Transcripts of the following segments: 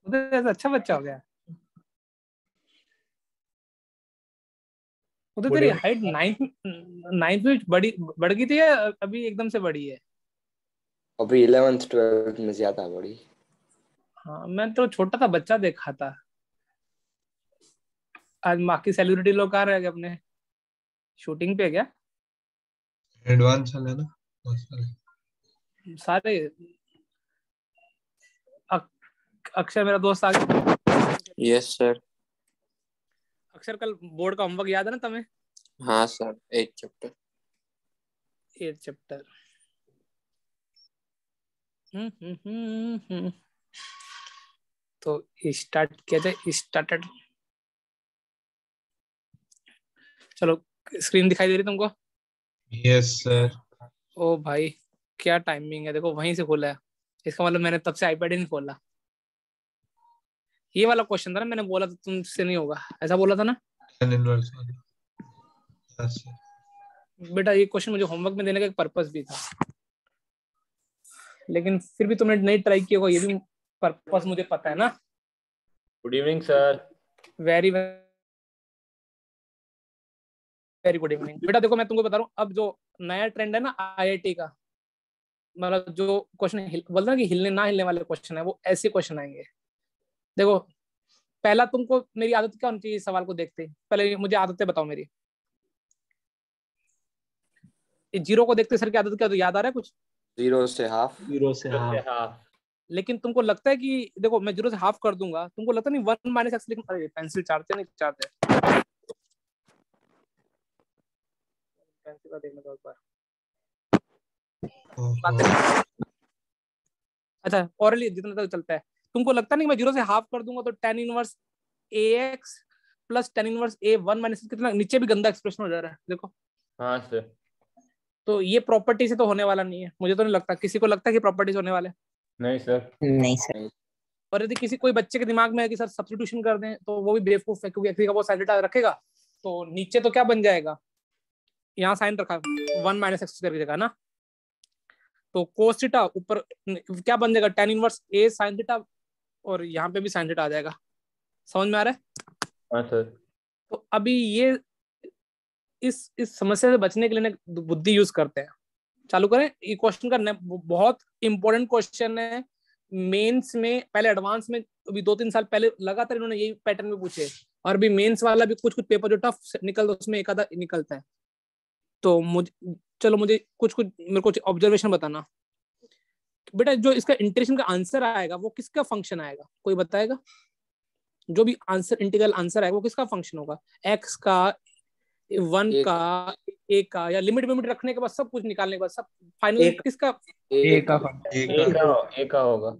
तो अच्छा बच्चा हो गया। वो तो तेरी हाइट नाइन्थ में बढ़ गई थी या अभी एकदम से बढ़ी है? अभी 11th 12th में ज्यादा बढ़ी। हाँ, मैं तो छोटा था बच्चा देखा था। आज बाकी सेलिब्रिटी लोग कहाँ रह गए अपने? शूटिंग पे क्या? एडवांस वाले ना बहुत सारे। सारे। अक्षर मेरा दोस्त आ गया। Yes sir. अक्षर, कल बोर्ड का होमवर्क याद है ना तुम्हें? हाँ सर, 8 चैप्टर। 8 चैप्टर। तो स्टार्ट किया जाए, स्टार्टेड। चलो, स्क्रीन दिखाई दे रही तुमको? Yes sir. ओ भाई, क्या टाइमिंग है, देखो वहीं से खोला है। इसका मतलब मैंने तब से आईपैड ही नहीं खोला। ये वाला क्वेश्चन था ना, मैंने बोला था तुमसे नहीं होगा, ऐसा बोला था ना? tan इनवर्स वाला। Yes sir. बेटा ये क्वेश्चन मुझे होमवर्क में देने का एक पर्पस भी था, लेकिन फिर भी तुमने नहीं ट्राई किया होगा, ये भी पर्पस मुझे पता है ना। Good evening sir. Very very good evening. बेटा देखो, मैं तुमको बता रहा हूँ, अब जो नया ट्रेंड है ना आईआईटी का, मतलब जो क्वेश्चन बोलते हैं कि हिलने ना हिलने वाले क्वेश्चन है, वो ऐसे क्वेश्चन आएंगे। देखो, पहला तुमको मेरी आदत क्या होनी चाहिए सवाल को देखते ही? पहले मुझे आदतें बताओ मेरी। जीरो को देखते सर की आदत क्या, तो याद आ रहा है कुछ? 0 से हाफ। 0 से हाफ। लेकिन तुमको लगता है कि देखो मैं 0 से हाफ कर दूंगा, तुमको लगता नहीं 1 माइनस एक्स, लेकिन अरे पेंसिल चाहते नहीं चाहते, पेंसिल का देखने दो एक बार। अच्छा, ऑरली जितना तक चलता है, तुमको लगता नहीं मैं 0 से हाफ कर दूंगा तो tan inverse ax plus tan inverse a 1 minus, कितना नीचे भी गंदा एक्सप्रेशन हो जा रहा है देखो। हाँ सर। तो ये प्रॉपर्टी से तो होने वाला नहीं है, मुझे तो नहीं लगता। किसी को लगता है कि प्रॉपर्टी से होने वाले? नहीं सर। नहीं सर। और यदि किसी कोई बच्चे के दिमाग में है कि सर सब्स्टिट्यूशन कर दें, तो वो भी बेवकूफ है, क्योंकि एक्स का वो साइन थीटा रखेगा तो नीचे तो क्या बन जाएगा, यहाँ साइन रखा 1 माइनस एक्स करके जगह ना, तो कोस थीटा ऊपर क्या बन जाएगा, tan inverse a sine theta, और यहाँ पे भी साइन थीटा आ जाएगा। समझ में आ रहा है? हाँ सर। तो अभी ये इस समस्या से बचने के लिए बुद्धि यूज करते हैं। चालू करें। ये क्वेश्चन का बहुत इंपॉर्टेंट क्वेश्चन है। मेंस में पहले, एडवांस में अभी 2-3 साल पहले लगातार इन्होंने यही पैटर्न में पूछे, और अभी मेंस वाला भी कुछ पेपर जो टफ निकलता है उसमें एक आधा निकलता है। तो मुझे कुछ मेरे को ऑब्जर्वेशन बताना बेटा। जो इसका इंटीग्रेशन का आंसर आएगा वो किसका फंक्शन आएगा, कोई बताएगा? जो भी आंसर, इंटीग्रल आंसर आएगा वो किसका फंक्शन होगा? एक्स का, 1 का, ए का, या लिमिट विमिट रखने के बाद सब कुछ निकालने के बाद सब फाइनल किसका? ए का होगा।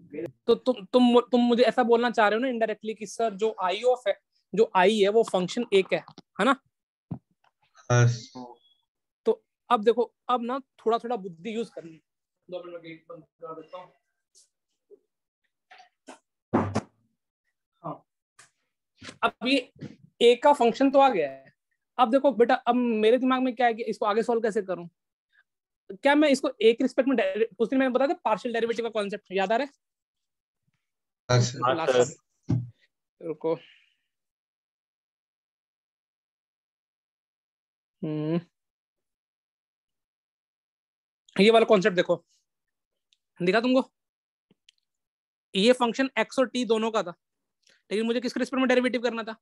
तो तुम मुझे ऐसा बोलना चाह रहे हो ना इनडायरेक्टली कि सर जो आई ऑफ है, जो आई है वो फंक्शन एक है ना? तो अब देखो, अब ना थोड़ा थोड़ा बुद्धि यूज करनी है। 2 मिनट में गेट बंद कर देता हूँ। हाँ, अब ये ए का फंक्शन तो आ गया है। अब देखो बेटा, अब मेरे दिमाग में क्या है कि इसको आगे सॉल्व कैसे करूं? क्या मैं इसको ए के रिस्पेक्ट में, उस दिन मैंने बताया था पार्शियल डेरिवेटिव का कॉन्सेप्ट, याद आ रहा है? लास्ट रुको। ये वाला कॉन्सेप्ट देखो, दिखा तुमको? ये फंक्शन एक्स और टी दोनों का था, लेकिन मुझे किसके रिस्पेक्ट में डेरिवेटिव करना था?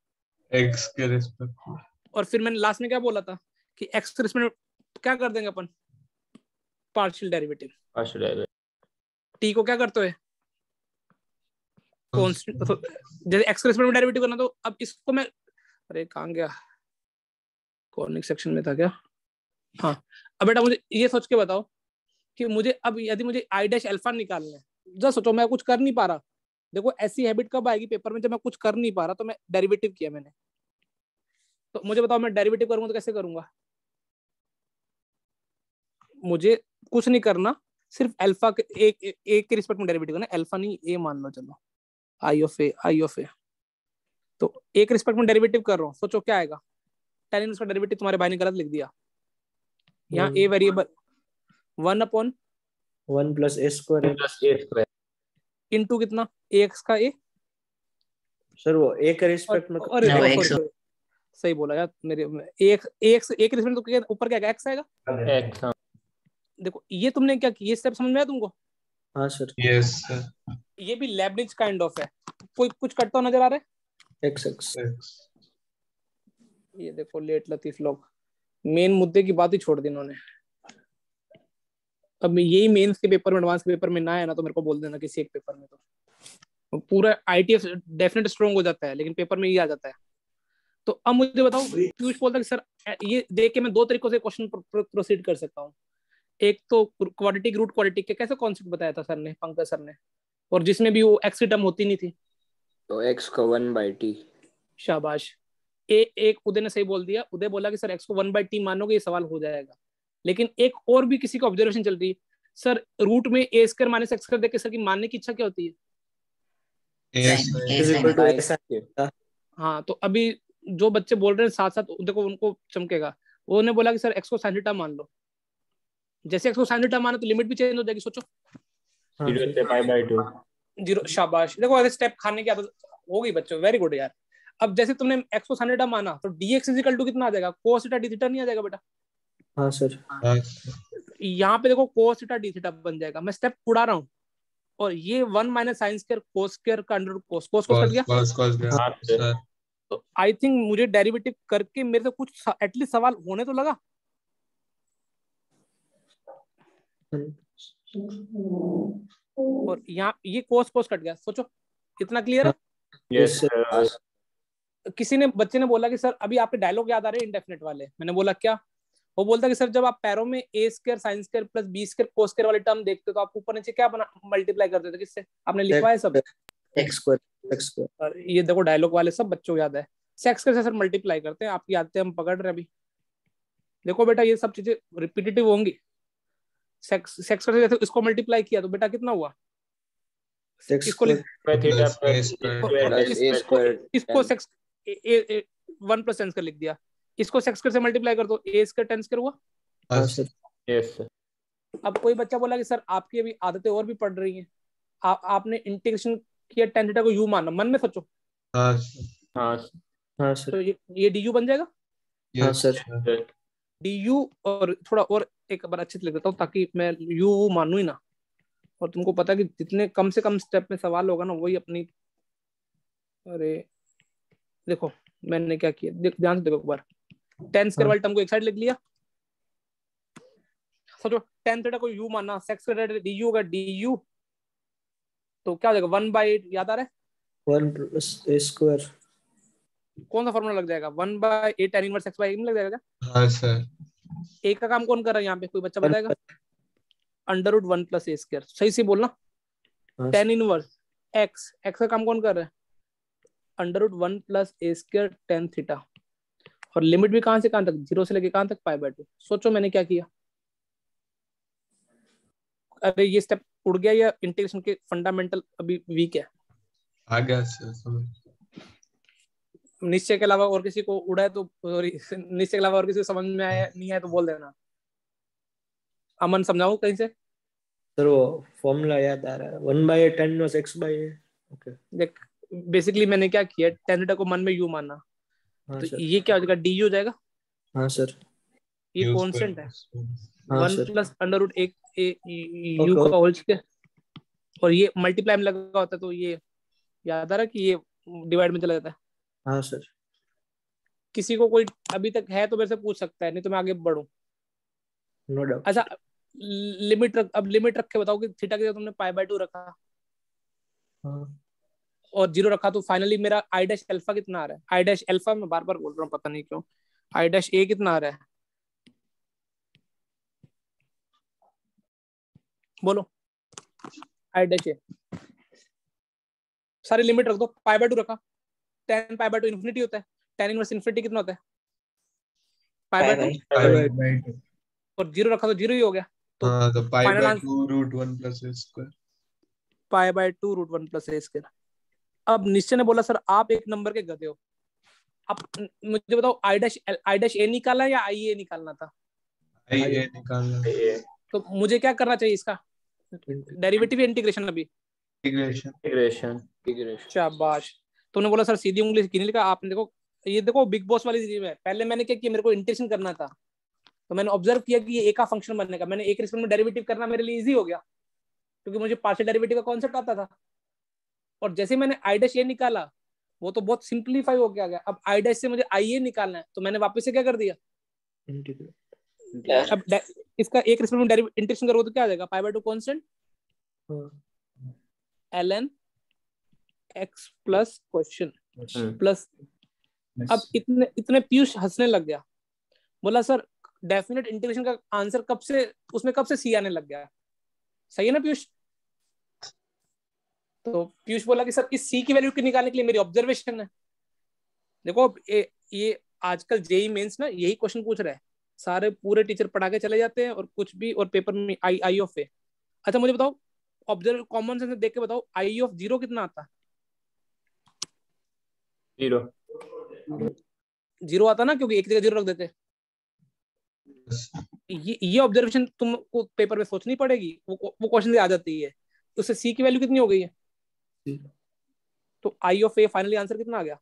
एक्स के रिस्पेक्ट में। और फिर मैंने लास्ट में क्या बोला था कि एक्स के रिस्पेक्ट में क्या कर देंगे अपन? Partial derivative. टी को क्या करते हुए कांस्टेंट, जैसे एक्स के रिस्पेक्ट में डेरिवेटिव करना, तो अब इसको मैं, अरे कहां गया, कॉर्निक सेक्शन में था क्या? हाँ। अब बेटा मुझे ये सोच के बताओ कि मुझे अब यदि मुझे आई डैश अल्फा निकालना है, जरा सोचो, मैं कुछ कर नहीं पा रहा। देखो ऐसी हैबिट कब आएगी पेपर में, जब मैं कुछ कर नहीं पा रहा तो मैं डेरिवेटिव किया मैंने। तो मुझे बताओ मैं डेरिवेटिव करूंगा तो कैसे करूंगा? मुझे कुछ नहीं करना, सिर्फ अल्फा के एक के रिस्पेक्ट में डेरिवेटिव करना। अल्फा नहीं, ए मान लो, चलो आई ऑफ ए। तो एक रिस्पेक्ट में डेरिवेटिव कर रहा हूँ, सोचो क्या आएगा? tan इनवर्स का डेरिवेटिव तुम्हारे भाई ने गलत लिख दिया। यहाँ ए वेरिएबल 1/1 + a² इंटू कितना, ए एक्स का ए सर वो ए के रिस्पेक्ट में अरे हाँ, वो सॉरी X सॉरी सही बोला यार मेरे एक एक एक रिस्पेक्ट तो क्या ऊपर क्या एक्स आएगा। एक्स। हाँ देखो ये तुमने क्या किया, ये स्टेप समझ में आया तुमको? हाँ सर यस सर। ये भी लेबनिज काइंड ऑफ है। कोई कुछ करता हुआ नजर आ रहा है? एक्स एक्स ये देखो लेट लतीफ लोग मेन मुद्दे की बात ही छोड़ दी इन्होंने। अब यही मेंस के पेपर में, एडवांस के पेपर में ना है ना तो मेरे को बोल देना किसी एक पेपर में, तो पूरा आईटीएफ डेफिनेट स्ट्रॉन्ग हो जाता है, लेकिन पेपर में ये आ जाता है। तो अब मुझे बताओ, पीयूष बोलता है कि सर ये देख के मैं दो तरीकों से क्वेश्चन प्रोसीड कर सकता हूँ। एक तो क्वाड्रेटिक रूट क्वाड्रेटिक के कैसे कॉन्सेप्ट बताया था सर ने, पंकज सर ने, और जिसमें भी वो एक्स की टर्म होती नहीं थी। तो x को 1/t। शाबाश। एक उदय ने सही बोल दिया, उदय बोला कि सर एक्स को 1/t मानोगे ये सवाल हो जाएगा। लेकिन एक और भी किसी का ऑब्जर्वेशन चल रही है, सर रूट में A square minus x square देख के सर की मानने की इच्छा क्या होती है? Y is equal to x. हाँ तो अभी जो बच्चे बोल रहे हैं साथ साथ देखो उनको चमकेगा। वो ने बोला कि सर एक्स को sin थीटा मान लो। जैसे एक्स को sin थीटा मानो तो लिमिट भी चेंज हो जाएगी। सोचो 0 से π/2। 0। शाबाश। देखो ऐसे स्टेप खाने की आदत हो गई बच्चों, वेरी गुड यार। अब जैसे तुमने एक्स को sin थीटा माना तो dx इज इक्वल टू कितना आ जाएगा? cos थीटा d थीटा नहीं आ जाएगा बेटा? हाँ सर। यहाँ पे देखो cos थीटा d थीटा बन जाएगा। मैं स्टेप उड़ा रहा हूँ और ये 1 minus sine square cos square का अंडर कोस कोस कट गया। हाँ सर। तो आई थिंक मुझे डेरिवेटिव करके मेरे से कुछ एटलीस्ट सवाल होने तो लगा। और यहाँ ये कोस कोस कट गया। सोचो इतना क्लियर है? Yes sir. किसी ने बच्चे ने बोला कि सर अभी आपके डायलॉग याद आ रहे हैं इंडेफिनेट वाले। मैंने बोला क्या? वो बोलता कि सर जब आप पैरों में A square sine square plus B square cos square वाले टर्म देखते हो तो आप ऊपर नीचे क्या बना मल्टीप्लाई करते थे? किससे? आपने लिखवा है सब? X square. और ये देखो डायलॉग वाले सब बच्चों को याद है। सेक्स के सर मल्टीप्लाई करते हैं, आपकी आदतें हम पकड़ रहे हैं अभी। देखो बेटा ये सब चीजें रिपीटेटिव होंगी। सेक्स के जैसे इसको मल्टीप्लाई किया तो बेटा कितना हुआ? इसको थीटा इसको सेक्स 1 प्लस टेन लिख दिया। इसको सेक्स से मल्टीप्लाई कर दो, ए स्क्वायर टेन स्क्वायर हुआ। हाँ सर। Yes sir. अब कोई बच्चा बोला कि सर आपकी अभी आदतें और भी पढ़ रही हैं, आपने इंटीग्रेशन किया टेन थीटा को यू माना। मन में सोचो। हाँ हाँ सर। तो ये डी यू बन जाएगा। हाँ सर। डी यू और थोड़ा और एक बार अच्छे से लिख देता हूँ ताकि मैं यू मानू ही ना। और तुमको पता है कि जितने कम से कम स्टेप में सवाल होगा ना वही अपनी। अरे देखो मैंने क्या किया, ध्यान से देखो एक बार। टेन स्क्वायर वाले टर्म को एक साइड लिख लिया। सोचो टेन थीटा को यू माना, सेक्स का डी यू होगा डी यू, तो क्या हो जाएगा? 1/8 याद आ रहा है? 1 प्लस ए स्क्वायर। कौन सा फॉर्मूला लग जाएगा? 1/8 tan inverse x by a में लग जाएगा। हाँ सर। ए का काम कौन कर रहा है यहाँ पे? कोई बच्चा बताएगा? √1 प्लस ए स्क्वायर। सही से बोलना। tan इनवर्स x का काम कौन कर रहा है? √1 प्लस ए स्क्वायर tan थीटा। और लिमिट भी कहां से कहां तक? 0 से लेके कहां तक? π/2। सोचो मैंने क्या किया। अरे ये स्टेप उड़ गया या इंटीग्रेशन के फंडामेंटल अभी वीक है? आ गया सर समझ। निश्चय के अलावा और किसी को उड़ा है तो, निश्चय के अलावा और किसी को समझ में आया नहीं आया तो बोल देना। अमन समझाऊं कहीं से? सर वो फॉर्मूला याद आ रहा है 1/8 tan inverse x by a। Okay देख बेसिकली मैंने क्या किया, tan थीटा को मन में यू माना। हाँ तो सर। ये क्या हो जाएगा? डी हो जाएगा। हाँ सर। ये कांस्टेंट है। हाँ 1 सर। प्लस √1 यू का होल स्क्वायर। और ये मल्टीप्लाई में लगा होता है तो ये याद आ रहा है कि ये डिवाइड में चला जाता है। हाँ सर। किसी को कोई अभी तक है तो मेरे से पूछ सकता है, नहीं तो मैं आगे बढ़ूं। No doubt. अच्छा लिमिट रख, अब लिमिट रख के बताओ कि थीटा की जगह तुमने π/2 रखा हाँ। और 0 रखा तो फाइनली मेरा आई डैश अल्फा कितना आ रहा है? आई डैश अल्फा मैं बार बार बोल रहा हूँ पता नहीं क्यों। आई डैश ए कितना आ रहा है? बोलो। आई डैश ए सारी लिमिट रख दो। π/2 रखा, tan π/2 इन्फिनिटी होता है। tan इनवर्स इन्फिनिटी कितना होता है? π/2। और 0 रखा तो 0 ही हो गया। तो हाँ तो फाइनल π/2 √1 प्लस ए स्क्वायर। π/2 √1 प्लस ए स्क्वायर। अब निश्चय ने बोला सर आप एक नंबर के गधे हो। अब मुझे बताओ आई डैश ए निकालना या आई ए निकालना था? आई ए निकालना। तो मुझे क्या करना चाहिए इसका? डेरिवेटिव या इंटीग्रेशन? अभी इंटीग्रेशन। शाबाश। तुमने बोला सर सीधी उंगली क्यों नहीं लिखा, आपने देखो ये देखो बिग बॉस वाली चीज है। पहले मैंने क्या किया, मेरे को इंटेंशन करना था, तो मैंने ऑब्जर्व किया कि ये ए का फंक्शन बनने का, मैंने एक रिस्पेक्ट में डेरिवेटिव करना मेरे लिए इजी हो गया, क्योंकि मुझे पार्शियल डेरिवेटिव का कॉन्सेप्ट आता था। और जैसे मैंने आई डैश ए निकाला, वो तो बहुत सिंप्लीफाई हो गया। अब आई डैश से मुझे आई ए निकालना है, तो मैंने वापस से क्या कर दिया, अब इसका एक रिस्पेक्ट में इंटीग्रेशन करोगे तो क्या आ जाएगा, pi by 2 constant ln x plus question plus. अब इतने इतने पीयूष हंसने लग गया, बोला सर डेफिनेट इंटीग्रेशन का आंसर कब से, उसमें कब से सी आने लग गया। सही है ना पीयूष? तो पीयूष बोला कि सर इस सी की वैल्यू निकालने के लिए मेरी ऑब्जर्वेशन है। देखो ये आजकल जेई मेंस ना यही क्वेश्चन पूछ रहा है, सारे पूरे टीचर पढ़ा के चले जाते हैं और कुछ भी, और पेपर में आई ऑफ ए। अच्छा मुझे बताओ, ऑब्जर्व कॉमन सेंस देख के बताओ, आई ऑफ 0 कितना आता है? 0 आता ना, क्योंकि एक जगह 0 रख देते। ये ऑब्जर्वेशन तुमको पेपर में सोचनी पड़ेगी, वो क्वेश्चन से आ जाती है। तो उससे सी की वैल्यू कितनी हो गई है? तो आई ऑफ ए फाइनली आंसर कितना आ गया?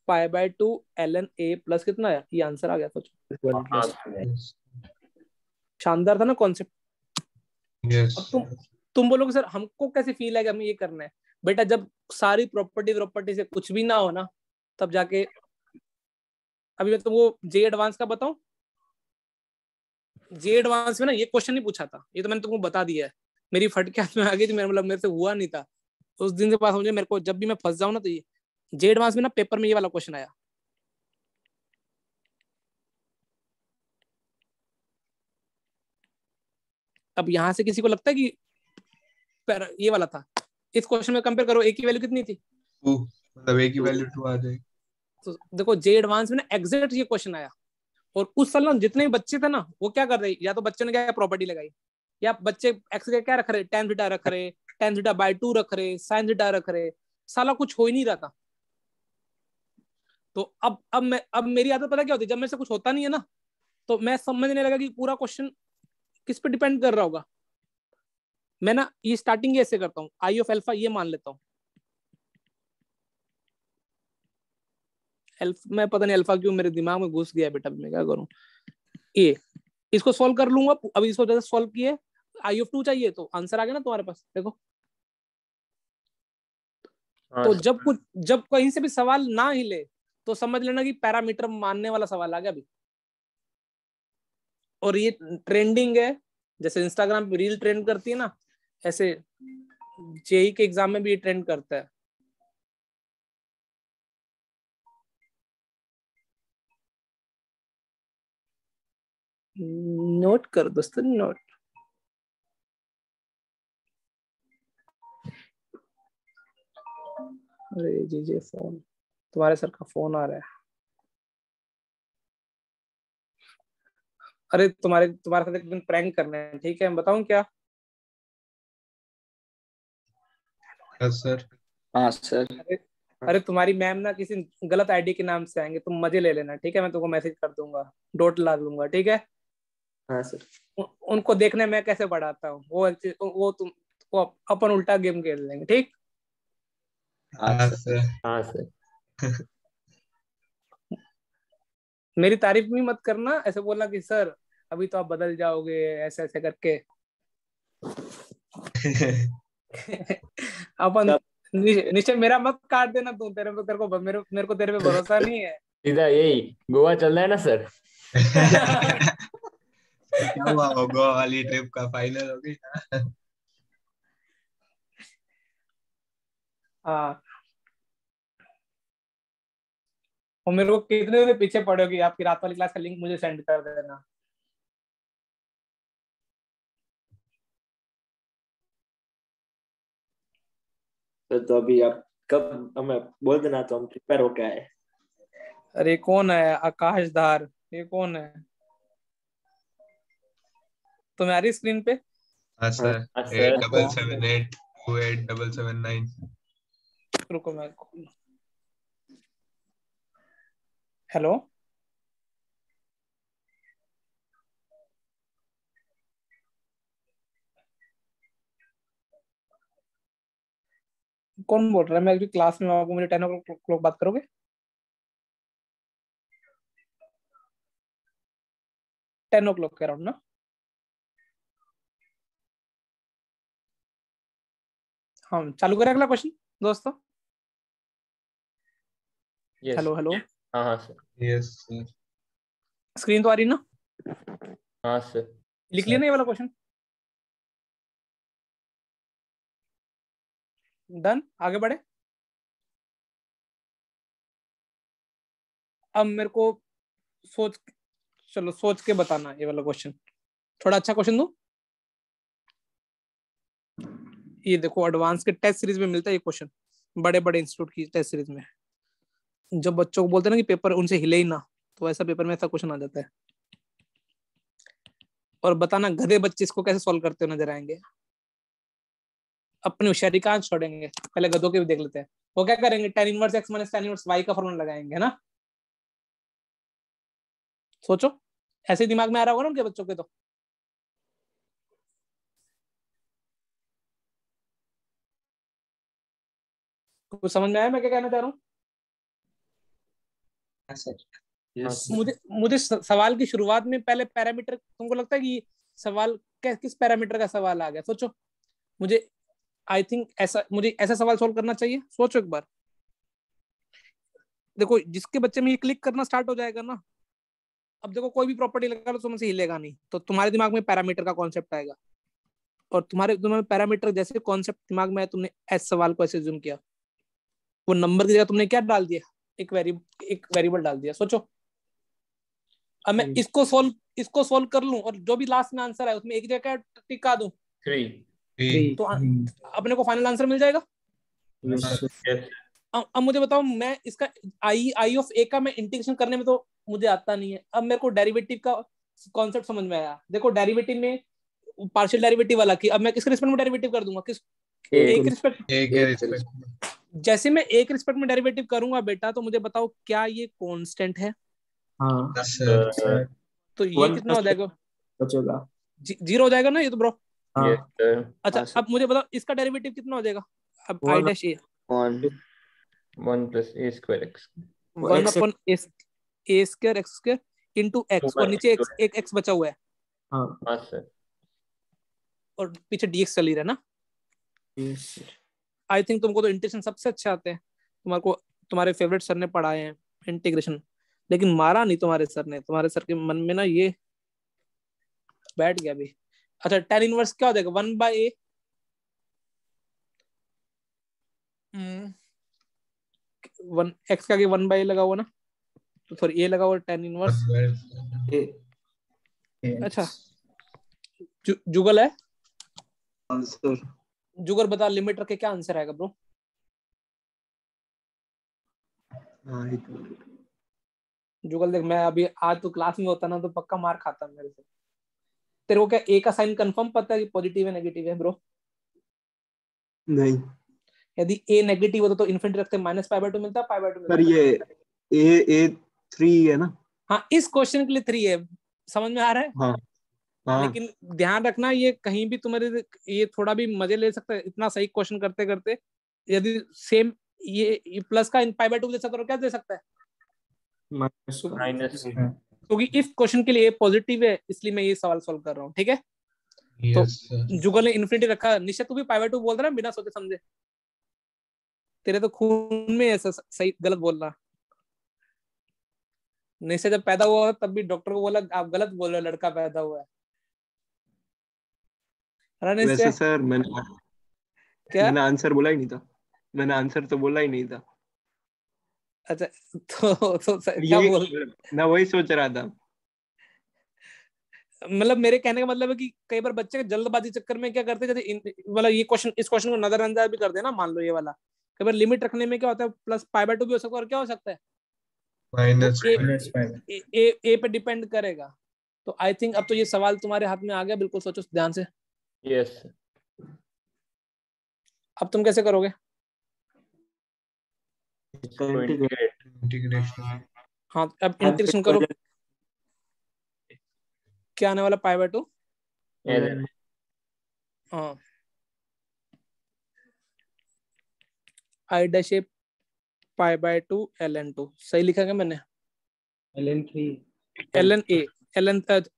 Pi by 2 ln a plus कितना आया, ये आंसर आ गया। सोचो, शानदार था ना कॉन्सेप्ट। यस अब तुम बोलोगे सर हमको कैसे फील है कि हमें ये करना है। बेटा जब सारी प्रॉपर्टी से कुछ भी ना हो ना, तब जाके, अभी मैं तुमको जे एडवांस का बताऊं, जे एडवांस में ना ये क्वेश्चन नहीं पूछा था, ये तो मैंने तुमको बता दिया है। मेरी फटके हाथ में आ गई थी, मेरे से हुआ नहीं था। तो उस दिन से पास समझे, मेरे को जब भी मैं फंस जाऊं ना, तो ये जे एडवांस में ना पेपर में ये वाला क्वेश्चन आया। अब यहां से किसी को लगता है कि ये वाला था? इस क्वेश्चन में कंपेयर करो, ए की वैल्यू कितनी थी? 2, मतलब ए की वैल्यू 2 आ जाएगी। तो देखो जे एडवांस में ना एग्जैक्ट ये क्वेश्चन आया। और उस साल ना जितने भी बच्चे थे ना, वो क्या कर रहे, या तो बच्चे ने क्या प्रॉपर्टी लगाई, या बच्चे एक्स का क्या रख रहे, tan थीटा रख रहे, tan थीटा बाय 2 रख रहे, sin थीटा रख रहे। साला कुछ हो ही नहीं रहा था। तो अब मेरी आदत पता क्या होती है, जब मेरे से कुछ होता नहीं है ना, तो मैं समझने लगा कि पूरा क्वेश्चन किस पे डिपेंड कर रहा होगा। मैं ना ये स्टार्टिंग ऐसे करता हूँ, आई ऑफ एल्फा ये मान लेता हूँ। मैं पता नहीं अल्फा क्यों मेरे दिमाग में घुस गया बेटा, मैं क्या करूं। ए, इसको सॉल्व कर लूंगा। अभी इसको जैसे सॉल्व किए, आई ऑफ 2 चाहिए, तो आंसर आ गया ना तुम्हारे पास। देखो तो जब कहीं से भी सवाल ना हिले, तो समझ लेना कि पैरामीटर मानने वाला सवाल आ गया अभी। और ये ट्रेंडिंग है, जैसे इंस्टाग्राम पे रील ट्रेंड करती है ना, ऐसे जेई के एग्जाम में भी ये ट्रेंड करता है। नोट कर दोस्तों, नोट। अरे जीजे फोन, तुम्हारे सर का फोन आ रहा है। अरे तुम्हारे साथ एक दिन प्रैंक करना है, ठीक है? मैं बताऊं क्या? Yes sir. हाँ सर। अरे तुम्हारी मैम ना किसी गलत आईडी के नाम से आएंगे, तुम मजे ले लेना, ठीक है? मैं तुमको मैसेज कर दूंगा, डोट ला दूंगा, ठीक है? हाँ सर। उनको देखने मैं कैसे बढ़ाता हूँ, वो अपन उल्टा गेम खेल लेंगे, ठीक? हाँ हाँ सर। सर। हाँ सर। मेरी तारीफ भी मत करना, ऐसे बोलना कि सर अभी तो आप बदल जाओगे, ऐसे ऐसे करके। अपन निश्चय मेरा मत काट देना तू, मेरे को तेरे पे भरोसा नहीं है। सीधा यही गोवा चल रहा है ना सर। क्या हुआ, वो गोवा वाली ट्रिप का फाइनल हो गई ना? हाँ, और मेरे को कितने दिन पीछे पड़े हो कि आपकी रात वाली क्लास का लिंक मुझे सेंड कर देना। तो अभी आप कब हमें बोल देना, तो हम प्रिपेयर होके आए। अरे कौन है आकाशधार, ये कौन है? तुम्हारी स्क्रीन पे? हाँ सर। हाँ सर। 8778287779। रुको मैं, हेलो। कौन बोल रहा है? मैं अभी क्लास में आपको मुझे 10 o'clock बात करोगे? 10 o'clock के अराउंड ना? हाँ, चालू करें अगला क्वेश्चन दोस्तों? यस हेलो हेलो, हाँ हाँ सर यस सर। स्क्रीन तो आ रही ना? हाँ सर लिख लिया ना ये वाला क्वेश्चन? डन, आगे बढ़े। अब मेरे को सोच चलो सोच के बताना ये वाला क्वेश्चन, थोड़ा अच्छा क्वेश्चन दो। ये देखो, एडवांस के टेस्ट सीरीज में मिलता है ये क्वेश्चन, बड़े बड़े इंस्टीट्यूट की टेस्ट सीरीज में। जब बच्चों को बोलते हैं ना कि पेपर उनसे हिले ही ना, तो ऐसा पेपर में ऐसा क्वेश्चन आ जाता है। और बताना गधे बच्चे इसको कैसे सॉल्व करते हुए नजर आएंगे। अपनी होशियारी कहाँ छोड़ेंगे, पहले गधों के भी देख लेते हैं। वो क्या करेंगे, tan inverse x minus tan inverse y का फॉर्मूला लगाएंगे ना। सोचो, ऐसे दिमाग में आ रहा होगा ना उनके बच्चों के। तो कुछ समझ में आया मैं क्या कहना चाह रहा हूँ? यस मुझे मुझे सवाल की शुरुआत में पहले पैरामीटर, तुमको लगता है कि सवाल किस पैरामीटर का सवाल आ गया? सोचो, मुझे आई थिंक मुझे ऐसा सवाल सोल्व करना चाहिए। सोचो एक बार, देखो जिसके बच्चे में ये क्लिक करना स्टार्ट हो जाएगा ना, अब देखो कोई भी प्रॉपर्टी लगा लो तुमसे हिलेगा नहीं, तो तुम्हारे दिमाग में पैरामीटर का कॉन्सेप्ट आएगा। और तुम्हारे दिमाग में पैरामीटर जैसे कॉन्सेप्ट दिमाग में है, तुमने एस सवाल को ऐसे जूम किया, वो नंबर की जगह तुमने क्या डाल दिया, एक वेरिएबल डाल दिया। सोचो, अब मैं इसको सोल्व कर लूं और जो भी लास्ट में आंसर है उसमें एक जगह टिका दूं, 3 तो अपने को फाइनल आंसर मिल जाएगा। यस अब मुझे बताओ, मैं इसका आई ऑफ ए का मैं इंटीग्रेशन करने में तो मुझे आता नहीं है। अब मेरे को डेरिवेटिव का कॉन्सेप्ट समझ में आया। देखो डेरिवेटिव में पार्शियल डेरिवेटिव वाला की, अब मैं किसके रिस्पेक्ट में डेरिवेटिव कर दूंगा? किस ए के रिस्पेक्ट? एक एक रिस्पेक्ट। जैसे मैं ए के रिस्पेक्ट में डेरिवेटिव करूंगा बेटा, तो मुझे बताओ क्या ये कांस्टेंट है? हाँ सर तो ये वन कितना हो जाएगा? बचेगा। जीरो हो जाएगा ना ये तो ब्रो। हाँ यस सर अच्छा, हाँ, अब मुझे बताओ इसका डेरिवेटिव कितना हो जाएगा? अब I one dash A, 1 1 + a² x one x. Upon A square x square into x, और नीचे एक एक्स बचा हुआ है, हाँ हाँ सर और पीछे डीएक्स चल ही रहा है ना। यस आई थिंक तुमको तो इंटीग्रेशन सबसे अच्छे आते हैं, तुम्हारे को तुम्हारे फेवरेट सर ने पढ़ाए हैं इंटीग्रेशन, लेकिन मारा नहीं तुम्हारे सर ने। तुम्हारे सर के मन में ना ये बैठ गया भी। अच्छा, tan इनवर्स क्या हो जाएगा? 1/a, वन एक्स का 1/a लगा हुआ ना, तो सॉरी ए लगा हुआ tan इनवर्स। अच्छा, जुगल है, आंसर। जुगल बता, लिमिट रख के क्या आंसर आएगा ब्रो? जुगल देख, मैं अभी आज तो क्लास में होता ना तो पक्का मार खाता मेरे से। तेरे को क्या ए का साइन कंफर्म पता है कि पॉजिटिव है नेगेटिव है ब्रो? नहीं यदि ए नेगेटिव होता तो इन्फिनिटी रखते -π/2 मिलता, π/2 पर मिलता। ये ए 3 है ना। हाँ, इस क्वेश्चन के लिए 3 है, समझ में आ रहा है। हाँ हाँ लेकिन ध्यान रखना, ये कहीं भी तुम्हारे, ये थोड़ा भी मजे ले सकता है इतना सही क्वेश्चन करते करते। यदि सेम ये प्लस का π/2 दे सकता है, क्या दे सकता है? माइनस। क्योंकि इस क्वेश्चन के लिए पॉजिटिव है, इसलिए मैं ये सवाल सॉल्व कर रहा हूँ। ठीक है, तो यस सर। जुगल ने इन्फिनिटी रखा, निश्चय तू भी π/2 बोल रहा है बिना सोचे समझे। तेरे तो खून में ऐसा सही गलत बोलना। निश्चय जब पैदा हुआ तब भी डॉक्टर को बोला आप गलत बोल रहे हो, लड़का पैदा हुआ है ना वैसे निश्चय? सर क्या? मैंने आंसर बोला ही नहीं था। मैंने आंसर तो बोला ही नहीं था। अच्छा, तो क्या ये बोल, मैं वही सोच रहा था। मतलब मेरे कहने का मतलब है कि कई बार बच्चे जल्दबाजी चक्कर में क्या करते हैं, जैसे वाला ये क्वेश्चन, इस क्वेश्चन को नजरअंदाज भी कर देना। मान लो ये वाला, कई बार लिमिट रखने में क्या होता है, प्लस π/2 भी हो सकता है, और क्या हो सकता है, माइनस ए पे डिपेंड करेगा। तो आई थिंक अब तो ये सवाल तुम्हारे हाथ में आ गया, बिल्कुल सोचो ध्यान से। यस अब तुम कैसे करोगे? इंटीग्रेशन। हाँ, अब इंटीग्रेशन करो, क्या आने वाला π/2? हाँ, I dash A pi by 2 ln2 सही लिखा क्या मैंने? ln3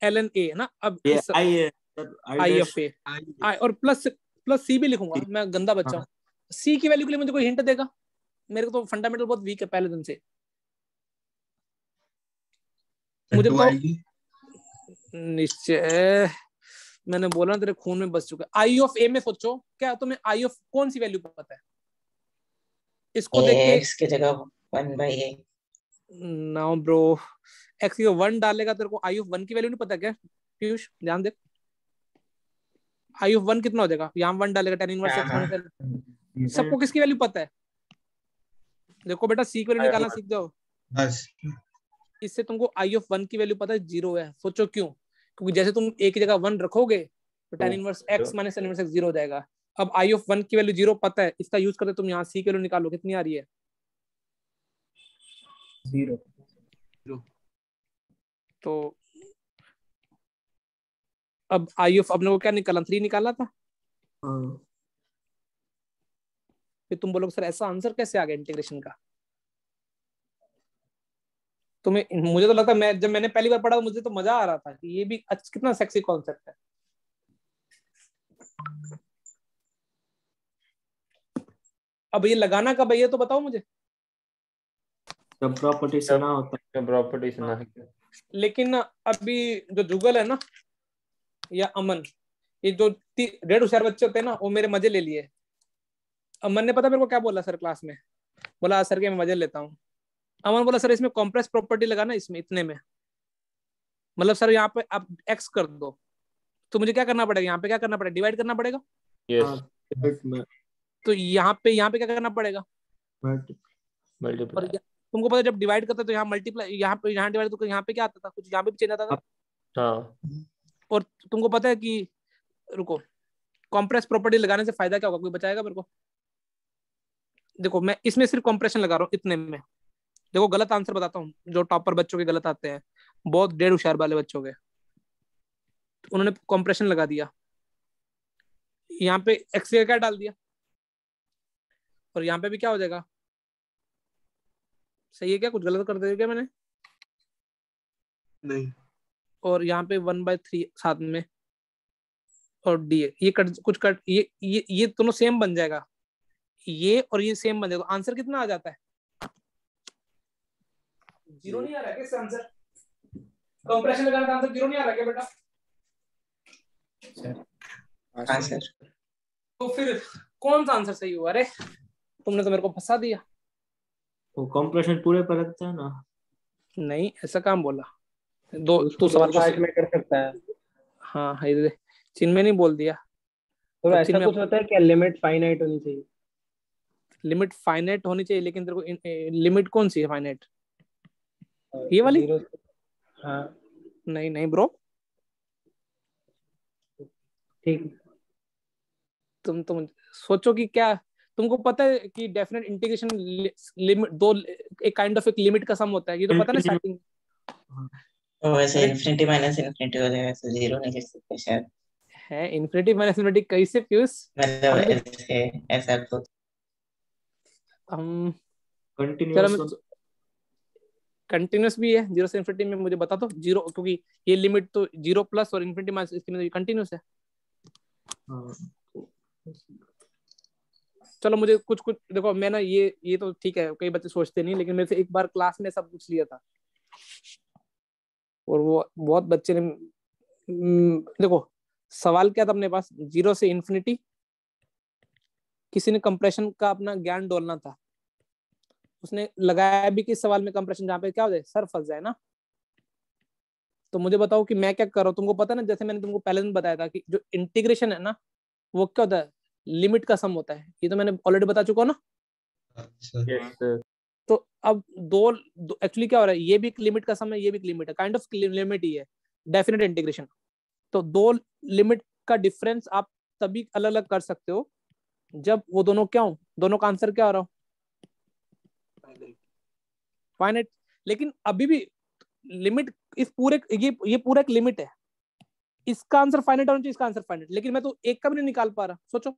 ln ए ना। अब ये इस आई है सर, आई ऑफ ए आई और प्लस सी भी लिखूंगा मैं, गंदा बच्चा हूँ। सी की वैल्यू के लिए मुझे कोई हिंट देगा? मेरे को तो फंडामेंटल बहुत वीक है पहले दिन से। मुझे तो निश्चय मैंने बोला ना तेरे खून में बस चुका है। आई ऑफ ए में सोचो, क्या तुम्हें आई ऑफ कौन सी वैल्यू पता है? इसको देख के एक्स की जगह 1/a। नाउ ब्रो, एक्स की 1 डालेगा तेरे को आई ऑफ 1 की वैल्यू नहीं पता क्या पीयूष? ध्यान दे, आई ऑफ 1 कितना हो जाएगा? यहाँ 1 डालेगा tan इनवर्स x माइनस। सबको किसकी वैल्यू पता है? देखो बेटा सी की वैल्यू निकालना सीख जाओ बस। इससे तुमको आई ऑफ 1 की वैल्यू पता है 0 है। सोचो क्यों? क्योंकि जैसे तुम a की जगह 1 रखोगे तो tan inverse x minus tan inverse x 0 हो जाएगा। अब आई ऑफ 1 की वैल्यू 0 पता है, इसका यूज करते तुम यहाँ सी की वैल्यू निकालो, कितनी आ रही है? 0। तो अब आई ऑफ अपने को क्या निकालना? 3 निकालना था। फिर तुम बोलोगे सर ऐसा आंसर कैसे आ गया इंटीग्रेशन का? तुम्हें, मुझे तो लगता है मैं जब मैंने पहली बार पढ़ा मुझे तो मजा आ रहा था कि ये भी कितना सेक्सी कॉन्सेप्ट है। अब ये लगाना कब है ये तो बताओ मुझे। जब प्रॉपर्टी से ना होता क्या प्रॉपर्टी से ना है? लेकिन ना अभी जो जुगल है ना या अमन, ये जो 1.5 होशियार बच्चे होते हैं ना, वो मेरे मजे ले लिए। अमन ने पता मेरे को क्या बोला सर क्लास में? बोला सर के मैं मजे लेता हूँ। अमन बोला सर इसमें कॉम्प्रेस प्रॉपर्टी लगाना, इसमें इतने में, मतलब सर यहाँ पे आप x कर दो तो मुझे क्या करना पड़ेगा? यहाँ पे क्या करना पड़ेगा? डिवाइड करना पड़ेगा। यस। तो यहाँ पे क्या करना पड़ेगा? मल्टीप्लाई। तुमको पता है जब डिवाइड करते तो यहाँ मल्टीप्लाई, यहाँ डिवाइड तो यहाँ पे क्या आता था? कुछ यहाँ पे भी चेंज आता था। हाँ। और तुमको पता है कि, रुको, कॉम्प्रेस प्रॉपर्टी लगाने से फायदा क्या होगा? कोई बताएगा मेरे को? देखो मैं इसमें सिर्फ कॉम्प्रेशन लगा रहा हूँ इतने में। देखो गलत आंसर बताता हूँ, जो टॉपर बच्चों के गलत आते हैं, बहुत 1.5 होशियार वाले बच्चों के। उन्होंने कॉम्प्रेशन लगा दिया, यहाँ पे एक्स क्या डाल दिया, और यहाँ पे भी क्या हो जाएगा? सही है क्या? कुछ गलत कर दिया क्या मैंने? नहीं। और यहाँ पे 1/3 साथ में और डी, ये कुछ कट, ये दोनों सेम बन जाएगा, ये और ये सेम बन जाएगा। तो आंसर कितना आ जाता है? 0 नहीं आ रहा है क्या आंसर? कंप्रेशन लगाने का आंसर 0 नहीं आ रहा क्या बेटा? हाँ सर। तो फिर कौन सा आंसर सही हुआ? अरे तुमने तो मेरे को फंसा दिया। वो कंप्रेशन पूरे पर रखता है ना। नहीं ऐसा काम बोला दो, तू सवाल पार्ट में कर सकता है। हाँ चिन्ह में नहीं बोल दिया। तो ऐसा कुछ होता है क्या? लिमिट फाइनाइट होनी चाहिए। लिमिट फाइनाइट होनी चाहिए, लेकिन तेरे को लिमिट कौन सी है फाइनाइट? ये वाली? हाँ नहीं ब्रो, ठीक। तुम सोचो कि क्या तुमको पता है कि डेफिनेट इंटीग्रेशन लिमिट दो, एक काइंड ऑफ एक लिमिट का सम होता है, ये तो पता ना स्टार्टिंग। तो वैसे इन्फिनिटी माइनस इन्फिनिटी हो जाएगा, तो 0 नहीं लिख सकते शायद। है इन्फिनिटी माइनस इन्फिनिटी कैसे पीयूष? मतलब ऐसा तो हम कंटिन्यूअस कंटिन्यूस भी है 0 से इन्फिनिटी में, मुझे बता दो 0, क्योंकि ये लिमिट तो 0 प्लस और इन्फिनिटी माइनस, इसके में कंटिन्यूस है। चलो मुझे कुछ देखो, मैं ना ये तो ठीक है, कई बच्चे सोचते नहीं, लेकिन मेरे से एक बार क्लास में सब पूछ लिया था और वो बहुत बच्चे ने देखो सवाल क्या था अपने पास, 0 से इन्फिनिटी, किसी ने कंप्रेशन का अपना ज्ञान डोलना था, उसने लगाया भी कि सवाल में कंप्रेशन जहाँ पे क्या हो जाए, सर फंस जाए ना। तो मुझे बताओ कि मैं क्या कर रहा हूँ? तुमको पता है ना, जैसे मैंने तुमको पहले दिन बताया था कि जो इंटीग्रेशन है ना वो क्या होता है? लिमिट का सम होता है, ये तो मैंने ऑलरेडी बता चुका हूँ ना। अच्छा। तो अब दो एक्चुअली क्या हो रहा है, ये भी एक लिमिट का सम है, ये भी एक लिमिट है, काइंड ऑफ लिमिट ही है डेफिनेट इंटीग्रेशन। तो दो लिमिट का डिफरेंस आप तभी अलग अलग कर सकते हो जब वो दोनों क्या हो, दोनों का आंसर क्या हो रहा हो, फाइनाइट। लेकिन अभी भी लिमिट इस पूरे ये पूरा एक लिमिट है, इसका आंसर फाइनाइट होना चाहिए, इसका आंसर फाइनाइट, लेकिन मैं तो एक का भी नहीं निकाल पा रहा। सोचो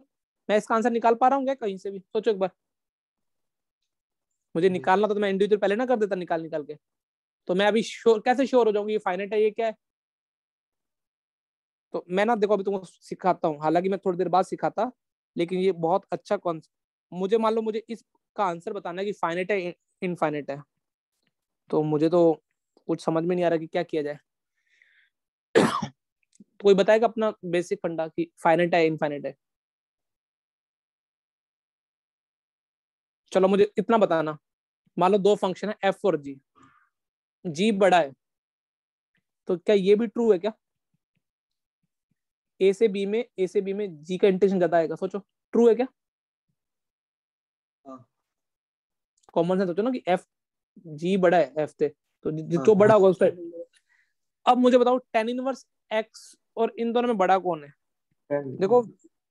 मैं इसका आंसर निकाल पा रहा हूँ क्या कहीं से भी? सोचो एक बार, मुझे निकालना था तो मैं इंडिविजुअल पहले ना कर देता निकाल के। तो मैं अभी श्योर कैसे श्योर हो जाऊंगी ये फाइनाइट है ये क्या है? तो मैं ना देखो अभी तुमको सिखाता हूँ, हालांकि मैं थोड़ी देर बाद सिखाता, लेकिन ये बहुत अच्छा कॉन्सेप्ट। मुझे मान लो मुझे इसका आंसर बताना है कि फाइनाइट है इनफाइनाइट है, तो मुझे तो कुछ समझ में नहीं आ रहा कि क्या किया जाए। तो कोई बताएगा अपना बेसिक फंडा कि फाइनाइट है इनफाइनाइट है? चलो मुझे इतना बताना, मान लो दो फंक्शन है एफ और जी, जी बड़ा है, तो क्या ये भी ट्रू है क्या? ए से बी में जी का इंटेंशन ज्यादा आएगा, सोचो ट्रू है क्या? कॉमन सेंस सोचो ना कि एफ जी बड़ा है एफ से, तो जो बड़ा होगा उसका। अब मुझे बताओ tan इनवर्स एक्स और इन दोनों में बड़ा कौन है? देखो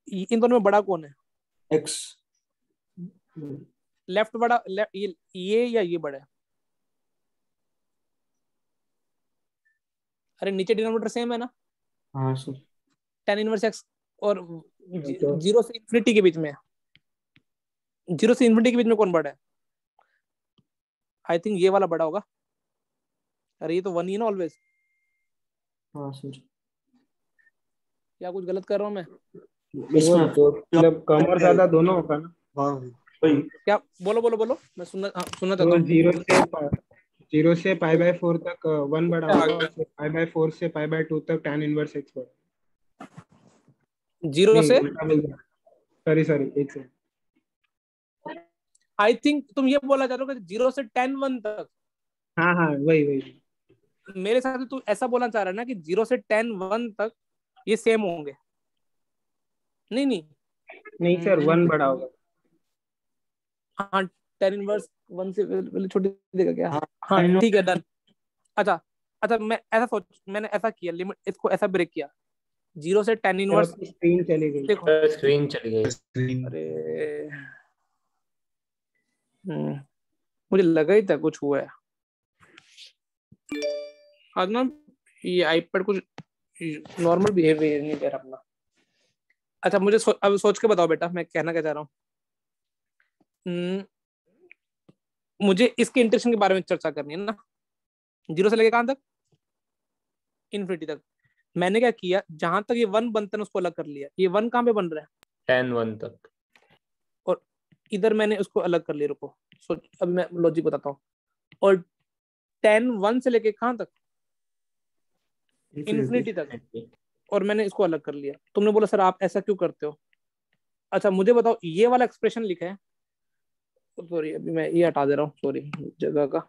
इन दोनों में बड़ा कौन है? एक्स। लेफ्ट बड़ा ये या ये बड़ा है? अरे नीचे डिनोमिनेटर सेम है ना? हाँ सर। tan इनवर्स एक्स और जीरो से इन्फिनिटी के बीच में, जीरो से इन्फिनिटी के बीच में कौन बड़ा है? आई थिंक ये वाला बड़ा होगा। अरे ये तो वन ही है ना ऑलवेज। हाँ सर। क्या कुछ गलत कर रहा हूँ मैं? इसमें तो मतलब कम और ज्यादा दोनों होगा ना। क्या बोलो बोलो बोलो, मैं सुनना सुनना चाहता तो हूँ। जीरो से पाई बाय 4 तक 1 बड़ा होगा, और पाई बाय 4 से पाई बाय 2 तक tan इनवर्स x बड़ा। जीरो से सॉरी एक से। आई थिंक तुम ये बोला चाह रहे हो कि जीरो से tan 1 तक। हाँ वही मेरे साथ तू ऐसा बोलना चाह रहा है ना कि जीरो से tan 1 तक ये सेम होंगे? नहीं सर 1 बड़ा होगा। हाँ tan इनवर्स 1 से पहले छोटी देगा क्या? हाँ, हाँ ठीक है डन। अच्छा मैंने ऐसा किया, लिमिट इसको ऐसा ब्रेक किया, जीरो से tan इनवर्स। स्क्रीन चली गई। देखो स्क्रीन चली गई। अरे मुझे लगा ही था कुछ हुआ है आज ना, ये आईपैड कुछ नॉर्मल बिहेवियर नहीं दे रहा अपना। अच्छा मुझे अब सोच के बताओ बेटा मैं कहना क्या चाह रहा हूँ। मुझे इसके इंटरेक्शन के बारे में चर्चा करनी है ना, जीरो से लेके कहां तक? इन्फिनिटी तक। मैंने क्या किया, जहां तक ये वन बनता है उसको अलग कर लिया। ये वन कहां पे बन रहा है? tan 1 तक। और इधर मैंने उसको अलग कर लिया। रुको अभी मैं लॉजिक बताता हूँ। और tan 1 से लेके कहां तक? इन्फिनिटी तक। और मैंने इसको अलग कर लिया। तुमने बोला सर आप ऐसा क्यों करते हो? अच्छा मुझे बताओ, ये वाला एक्सप्रेशन लिखा है, सॉरी अभी मैं ये हटा दे रहा हूँ, सॉरी जगह का।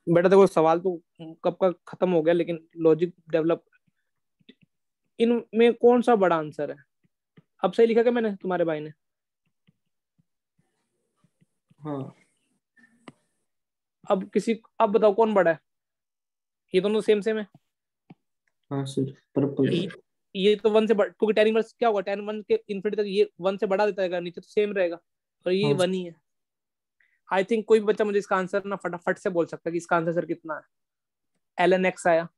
बेटा देखो सवाल तो कब का खत्म हो गया, लेकिन लॉजिक डेवलप, इनमें कौन सा बड़ा आंसर है? अब सही लिखा क्या मैंने तुम्हारे भाई ने? हाँ। अब बताओ कौन बड़ा है? ये दोनों सेम है। हाँ सर पर्पल। ये तो वन से बड़ा, क्योंकि tan इनवर्स क्या होगा, tan 1 के इन्फिनिटी तक ये वन से बढ़ा देता है, नीचे तो सेम रहेगा, और ये हाँ। वन ही है। आई थिंक कोई भी बच्चा मुझे इसका आंसर ना फटाफट से बोल सकता है कि इसका आंसर सर कितना है। ln x आया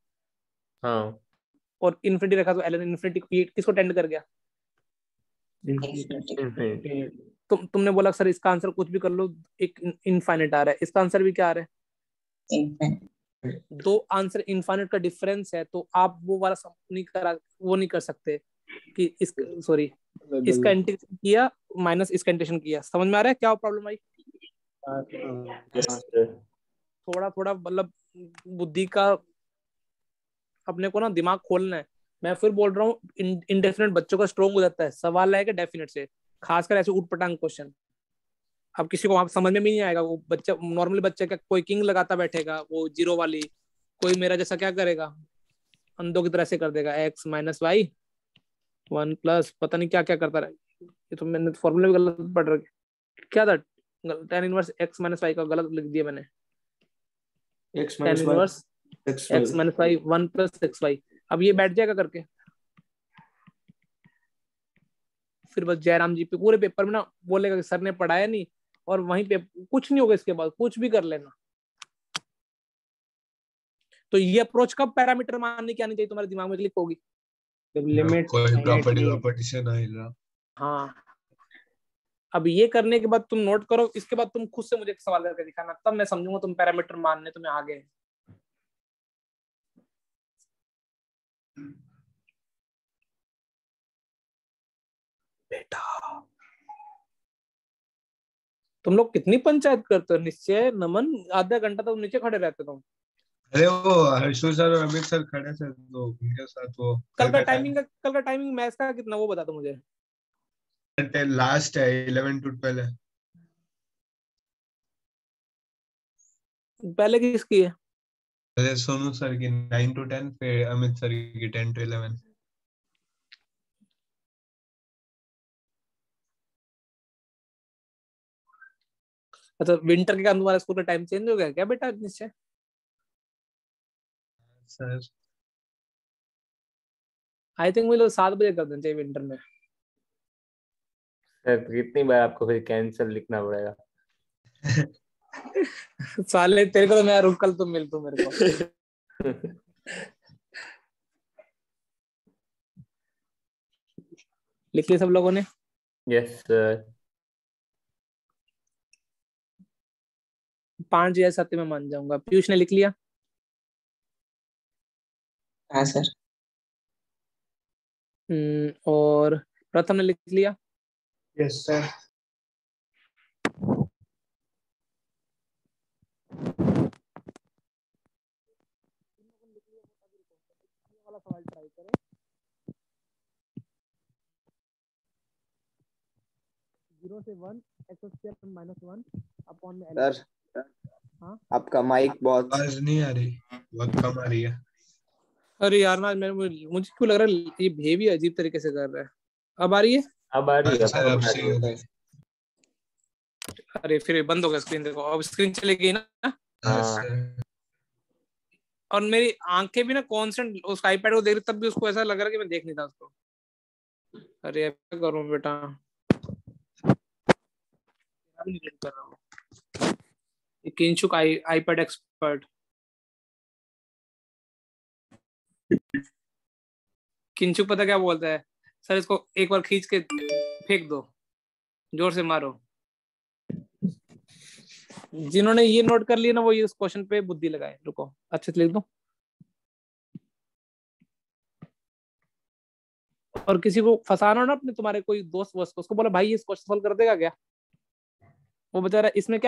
हाँ। और इन्फिनिटी रखा, तो ln इन्फिनिटी किसको टेंड कर गया? इन्फिनिटी। तुमने बोला सर इसका आंसर कुछ भी कर लो, एक इनफाइनाइट आ रहा है, इसका आंसर भी क्या आ रहा है? दो आंसर इनफाइनाइट का डिफरेंस है, तो आप वो वाला नहीं कर सकते कि इस सॉरी इसका इंटीग्रेशन किया माइनस इसका इंटीग्रेशन किया। समझ में आ रहा है क्या प्रॉब्लम आई? थोड़ा थोड़ा मतलब बुद्धि का अपने को ना दिमाग खोलना है। मैं फिर बोल रहा हूँ इंडेफिनेट बच्चों का स्ट्रॉन्ग हो जाता है, सवाल आएगा डेफिनेट से, खासकर ऐसे उठपटांग क्वेश्चन। अब किसी को वहां समझ में भी नहीं आएगा, वो बच्चा नॉर्मली बच्चा क्या कोई किंग लगाता बैठेगा वो जीरो वाली, कोई मेरा जैसा क्या करेगा, अंधों की तरह से कर देगा x माइनस वाई 1 प्लस पता नहीं क्या क्या करता रहे। ये तो मैंने फॉर्मूला भी गलत पढ़ रखा, क्या था tan inverse x minus y का गलत लिख दिया मैंने। tan inverse x minus y 1 plus x y. अब ये बैठ जाएगा करके, फिर बस जयराम जी पे पूरे पेपर में ना बोलेगा कि सर ने पढ़ाया नहीं, और वहीं पे कुछ नहीं होगा, इसके बाद कुछ भी कर लेना। तो ये अप्रोच कब पैरामीटर मानने की आनी चाहिए तुम्हारे दिमाग में क्लिक होगी? लिमिट कोई प्रॉपर्टी से ना हिल रहा। हाँ अब ये करने के बाद तुम नोट करो, इसके बाद तुम खुद से मुझे एक सवाल करके दिखाना, तब मैं समझूंगा तुम पैरामीटर मानने तुम्हें आगे हैं। बेटा तुम लोग कितनी पंचायत करते हो, निश्चय नमन, आधा घंटा तो नीचे खड़े रहते हो तुम। अरे वो हर्षु सर और अमित सर खड़े थे तो उनके साथ वो कल का टाइमिंग मैच का कितना वो बता दो मुझे। लास्ट है 11 to 12 है। पहले किसकी है? पहले सोनू सर की 9 to 10, फिर अमित सर की 10 to 11। अच्छा विंटर के कारण तुम्हारा स्कूल का टाइम चेंज हो गया क्या बेटा निश्चय? सर आई थिंक मुझे 7 बजे कर देना चाहिए विंटर में। सर कितनी बार आपको फिर कैंसिल लिखना पड़ेगा? साले तेरे को तो मैं रुक, कल तुम मिल तू मेरे को। लिख लिया सब लोगों ने? Yes sir. 5 या 7 में मान जाऊंगा। पीयूष ने लिख लिया? हाँ सर। और प्रथम ने लिख लिया? Yes sir. वाला सवाल ट्राई करें। 0 से 1 x स्क्वायर माइनस 1 अपॉन में सर हाँ आपका माइक बहुत आवाज नहीं आ रही, बहुत कम आ रही है। अरे यार ना मुझे क्यों लग रहा है ये बेबी अजीब तरीके से कर रहा है। अब आ रही है? अब आ रही है, सर अब अब आ सही रही हो है। गई। अरे फिर बंद हो गया स्क्रीन, देखो अब स्क्रीन चली गई ना। हाँ हाँ। सर। और मेरी आंखें भी ना कांस्टेंट उस आईपैड को देख रही, तब भी उसको ऐसा लग रहा है कि मैं देख नहीं था उसको। अरे अब क्या करूं बेटा, अभी नहीं रीड कर रहा हूँ। किंचुक आईपैड एक्सपर्ट। किंचुक पता क्या बोलता है? सर इसको एक बार खींच के फेंक दो, जोर से मारो। जिन्होंने ये नोट कर लिया ना वो ये उस क्वेश्चन पे बुद्धि लगाए। रुको अच्छे से लिख दो। और किसी को फंसाना ना अपने, तुम्हारे कोई दोस्त वोस्त, उसको बोला भाई इस क्वेश्चन सॉल्व कर देगा क्या? वो बेचारा इसमें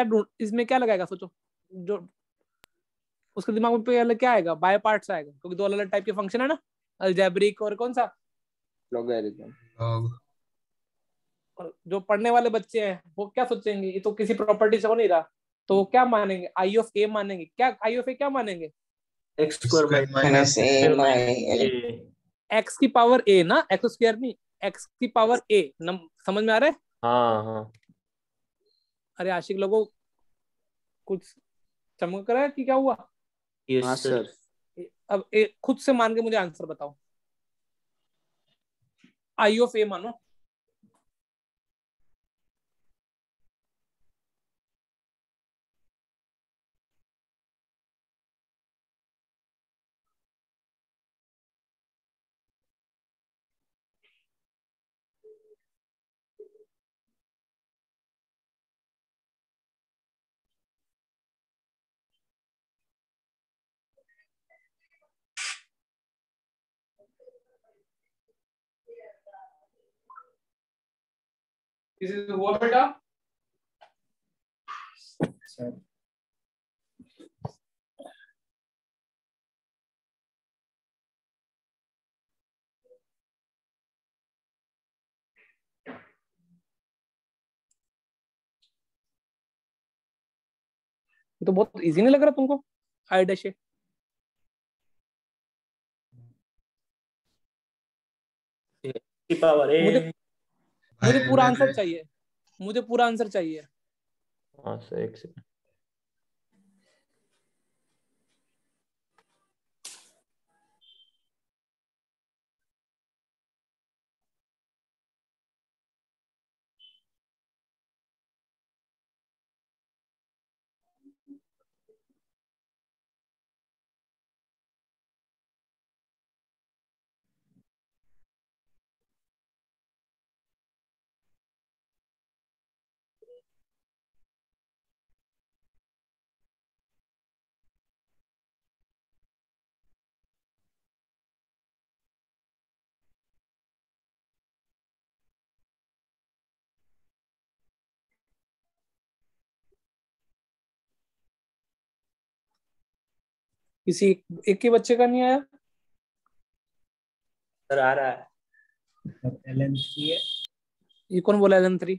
क्या लगाएगा सोचो। जो उसके दिमाग में पहले क्या आएगा? बाय पार्ट्स आएगा, क्योंकि 2 अलग अलग टाइप के फंक्शन है ना, अलजेब्रिक और कौन सा लॉगरिथम। लॉग। और जो पढ़ने वाले बच्चे हैं वो क्या सोचेंगे, ये तो किसी प्रॉपर्टी से हो नहीं रहा, तो वो क्या मानेंगे? आई ऑफ ए मानेंगे। क्या आई ऑफ ए क्या मानेंगे? X square minus A by L. X की पावर ए ना, एक्स स्क्वायर नहीं, एक्स की पावर ए। समझ में आ रहा है? हाँ हाँ। अरे आशिक लोगों कुछ चमक रहा है कि क्या हुआ? हाँ यस सर। सर। अब खुद से मान के मुझे आंसर बताओ। आई ऑफ ए मानो। किसी से हुआ बेटा? ये तो बहुत इजी नहीं लग रहा तुमको? आई डैश ए। की पावर ए। मुझे मुझे पूरा आंसर मैंने चाहिए, मुझे पूरा आंसर चाहिए। हाँ सर एक सेकंड। किसी एक के बच्चे का नहीं आया? सर आ रहा है। LN3 है। ये कौन बोला LN3?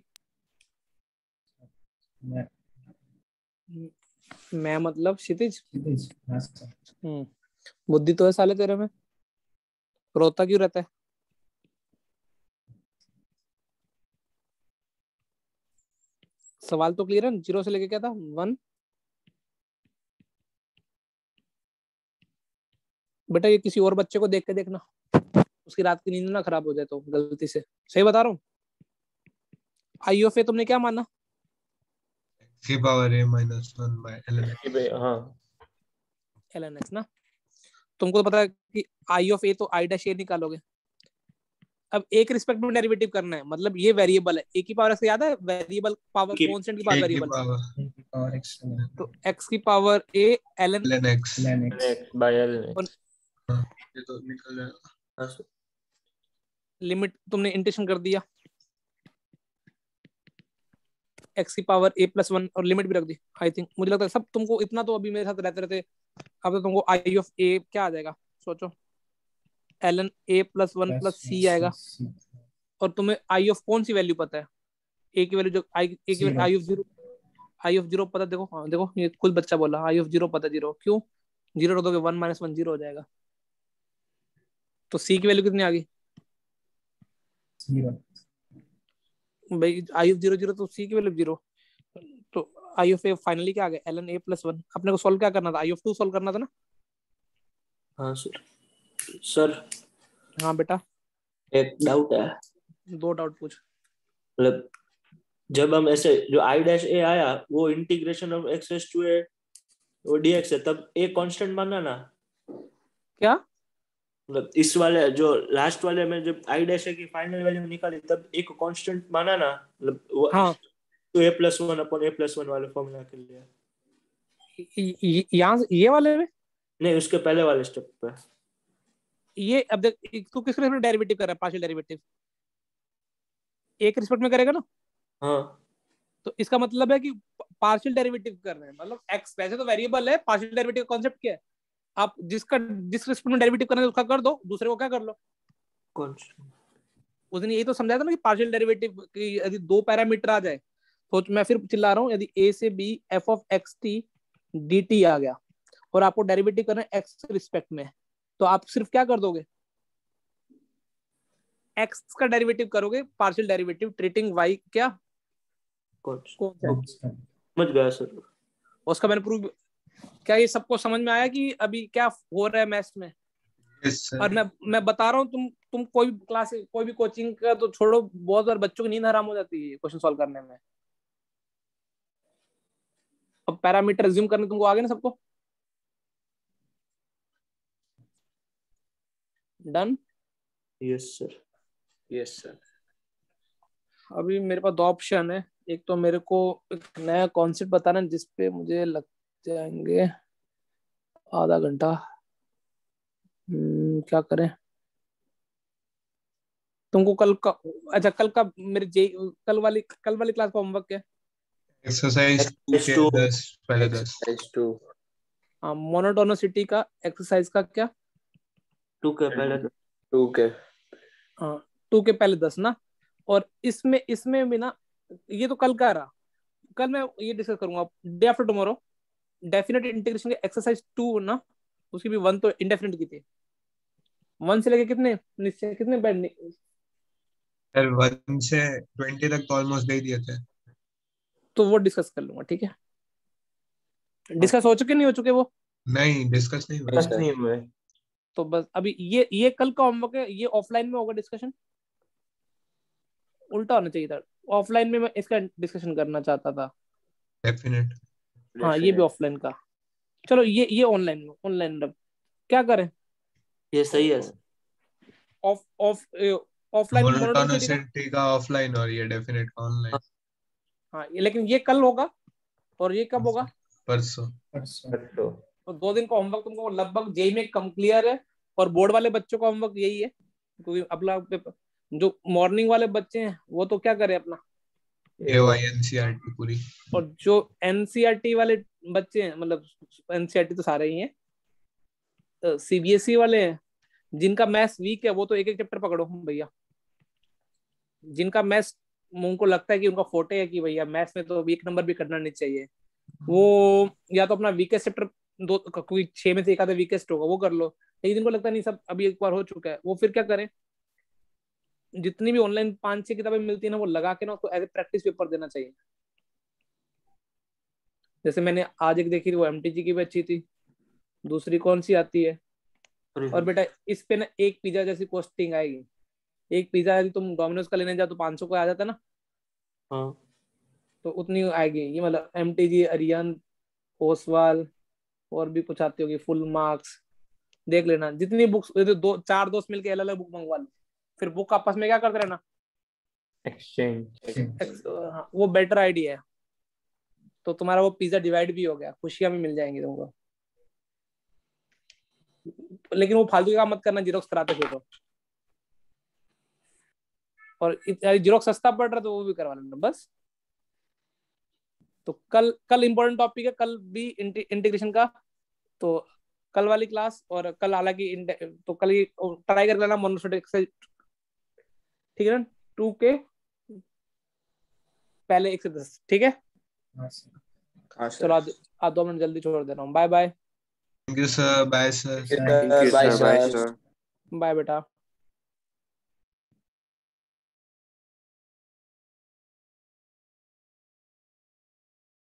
मैं मतलब क्षितिज। हाँ सर। बुद्धि तो है साले तेरे में, रोता क्यों रहता है? सवाल तो क्लियर है, 0 से लेके क्या था 1? बेटा ये किसी और बच्चे को देख के देखना, उसकी रात की नींद ना खराब हो जाए तो गलती से। सही बता रहा हूँ। आई ऑफ ए तुमने क्या माना? की power a minus 1 by ln x। हाँ ln x ना। तुमको तो पता है कि आई ऑफ ए तो आई डैश ए निकालोगे। अब एक रिस्पेक्ट में डेरिवेटिव करना है, मतलब ये वेरिएबल है। ए की पावर एक्स याद है, वेरिएबल पावर कांस्टेंट की पावर a की वेरिएबल, पावर x तो x की power a ln ln x। x by ln x। ये तो निकल जाएगा। हाँ सर। लिमिट तुमने इंटीग्रेशन कर दिया, x की पावर a प्लस 1 और लिमिट भी रख दी। आई थिंक मुझे लगता है सब तुमको इतना तो अभी मेरे साथ रहते रहते अब तो तुमको आई ऑफ a क्या आ जाएगा सोचो, ln a plus 1 plus c आएगा। और तुम्हें आई ऑफ कौन सी वैल्यू पता है? a की वैल्यू जो आई ऑफ जीरो पता। देखो हाँ देखो, ये कुछ बच्चा बोला आई ऑफ 0 पता। 0 क्यों? 0 रख दोगे 1 माइनस 1 0 हो जाएगा। तो c की वैल्यू कितनी आ गई भाई? आई ऑफ 0 0 तो c की वैल्यू 0। तो आई ऑफ ए फाइनली क्या आ गया? ln a plus 1। अपने को सॉल्व क्या करना था? आई ऑफ 2 सॉल्व करना था ना। हाँ सर। सर हाँ बेटा, एक डाउट है, 2 डाउट पूछ। मतलब जब हम ऐसे जो आई डैश ए आया वो integration of x s to A वो डीएक्स है, तब ए कांस्टेंट माना ना? क्या मतलब इस वाले जो लास्ट वाले में जब आई डैश ए की फाइनल वैल्यू निकाली तब एक कांस्टेंट माना ना? मतलब हाँ, तो a plus 1 upon a plus 1 वाले फॉर्मूला के लिए यहाँ ये वाले में नहीं, उसके पहले वाले स्टेप पे। ये अब देख, तू किस रिस्पेक्ट में डेरिवेटिव कर रहा है? पार्शियल डेरिवेटिव एक रिस्पेक्ट में करेगा ना। हाँ तो इसका मतलब है कि पार्शियल डेरिवेटिव कर रहे हैं, मतलब एक्स वैसे तो वेरिएबल है। पार्शियल डेरिवेटिव का कॉन्सेप्ट क्या है? आप जिस रिस्पेक्ट में डेरिवेटिव करना है उसका कर दो, दूसरे को क्या कर लो। कौन? उसने यही तो समझाया था ना कि पार्शियल डेरिवेटिव की यदि 2 पैरामीटर आ जाए तो मैं फिर चिल्ला रहा हूँ, यदि a से b f of x t d t आ गया और आपको डेरिवेटिव करना है x रिस्पेक्ट में, तो आप सिर्फ क्या कर दोगे? x का डेरिवेटिव करोगे, पार्शियल डेरिवेटिव ट्रीटिंग y क्या कौन समझ गया सर? उसका मैंने प्रूव। क्या ये सबको समझ में आया कि अभी क्या हो रहा है मैथ्स में? और मैं बता रहा हूँ, तुम कोई भी क्लास कोई भी कोचिंग का तो छोड़ो, बहुत बार बच्चों की नींद हराम हो जाती है क्वेश्चन सॉल्व करने में। अब पैरामीटर रिज्यूम करने तुमको आगे ना सबको। Done? Yes sir. Yes sir. अभी मेरे पास 2 ऑप्शन है। एक तो मेरे को एक नया कॉन्सेप्ट बताना जिसपे मुझे लग जाएंगे आधा घंटा। क्या करें? तुमको कल का, अच्छा कल का मेरे कल वाली क्लास का होमवर्क क्या है? एक्सरसाइज 2 के 10 पहले 10। एक्सरसाइज 2। हाँ, मोनोटोनिसिटी का एक्सरसाइज का क्या? 2 के पहले 2 के। हाँ, 2 के पहले 10 ना। और इसमें भी ना, ये तो कल का रहा। कल मैं ये डिस्कस करूंगा day after tomorrow. Definite integration के एक्सरसाइज 2 ना, उसकी भी 1 तो इंडेफिनेट की थी। 1 से लेके कितने निश्चय कितने बैठ सर 1 से 20 तक तो ऑलमोस्ट दे दिए थे। तो वो डिस्कस कर लूंगा, ठीक है? डिस्कस हो चुके नहीं हो चुके वो? नहीं डिस्कस नहीं हुआ। नहीं हुए। तो बस अभी ये कल का होमवर्क है, ये ऑफलाइन में होगा डिस्कशन। उल्टा होना चाहिए था, ऑफलाइन में मैं इसका डिस्कशन करना चाहता था। डेफिनेट। हाँ, ये भी ऑफलाइन का। चलो ये ऑनलाइन क्या करें? ये सही है। ऑफ ऑफ ऑफलाइन मोनोटोनिसिटी का ऑफलाइन और ये डेफिनेट का ऑनलाइन। हाँ, लेकिन ये कल होगा और ये कब होगा? परसों। तो 2 दिन का होमवर्क तुमको लगभग जेई में कम क्लियर है। और बोर्ड वाले बच्चों का होमवर्क यही है, क्योंकि अपना जो मॉर्निंग वाले बच्चे हैं वो तो क्या करें अपना एनसीईआरटी पूरी। और जो एनसीईआरटी वाले बच्चे हैं, मतलब एनसीईआरटी तो सारे ही हैं, सीबीएसई वाले हैं, जिनका मैथ्स वीक है वो तो एक एक चैप्टर पकड़ो भैया। जिनका मैथ्स उनको लगता है कि उनका फोटे है कि भैया मैथ्स में तो एक नंबर भी करना नहीं चाहिए, वो या तो अपना वीकेस्ट चैप्टर दो, कोई 6 में से एक आधा वीकेस्ट होगा वो कर लो। लेकिन जिनको लगता नहीं सब अभी एक बार हो चुका है, वो फिर क्या करें, जितनी भी ऑनलाइन 5-6 किताबें मिलती है ना, वो लगा के ना उसको एज ए प्रैक्टिस पेपर देना चाहिए। जैसे मैंने आज एक देखी थी, वो एमटीजी की भी अच्छी थी। दूसरी कौन सी आती है, और बेटा इस पे ना एक पिज्जा जैसी कॉस्टिंग आएगी। एक पिज्जा यदि तुम डोमिनोज का लेने जाओ तो 500 का आ जाता ना, हाँ तो उतनी आएगी। ये मतलब एमटीजी, अरियन, ओसवाल और भी कुछ आती होगी, फुल मार्क्स। देख लेना जितनी बुक्स, दो चार दोस्त मिलके अलग अलग बुक मंगवा लो, फिर बुक आपस में क्या करते रहना, एक्सचेंज। वो बेटर आइडिया है। तो तुम्हारा वो पिज्जा डिवाइड भी हो गया, खुशियां भी मिल जाएंगी तुमको। लेकिन वो फालतू का काम मत करना जीरोक्स कराते फिर। और जीरोक्स सस्ता पड़ रहा है तो वो भी करवा लेना बस। तो कल इंपॉर्टेंट टॉपिक है, कल भी इंटीग्रेशन का। तो कल वाली क्लास और कल हालांकि तो कल ही ट्राई कर लेना मोनोस्टैटिक से, ठीक है ना, 2 के पहले 1 से 10, ठीक है। चलो आज 2 मिनट जल्दी छोड़ दे रहा हूँ। Bye bye. Thank you sir, bye sir. Bye bye sir. Sir. Bye बेटा।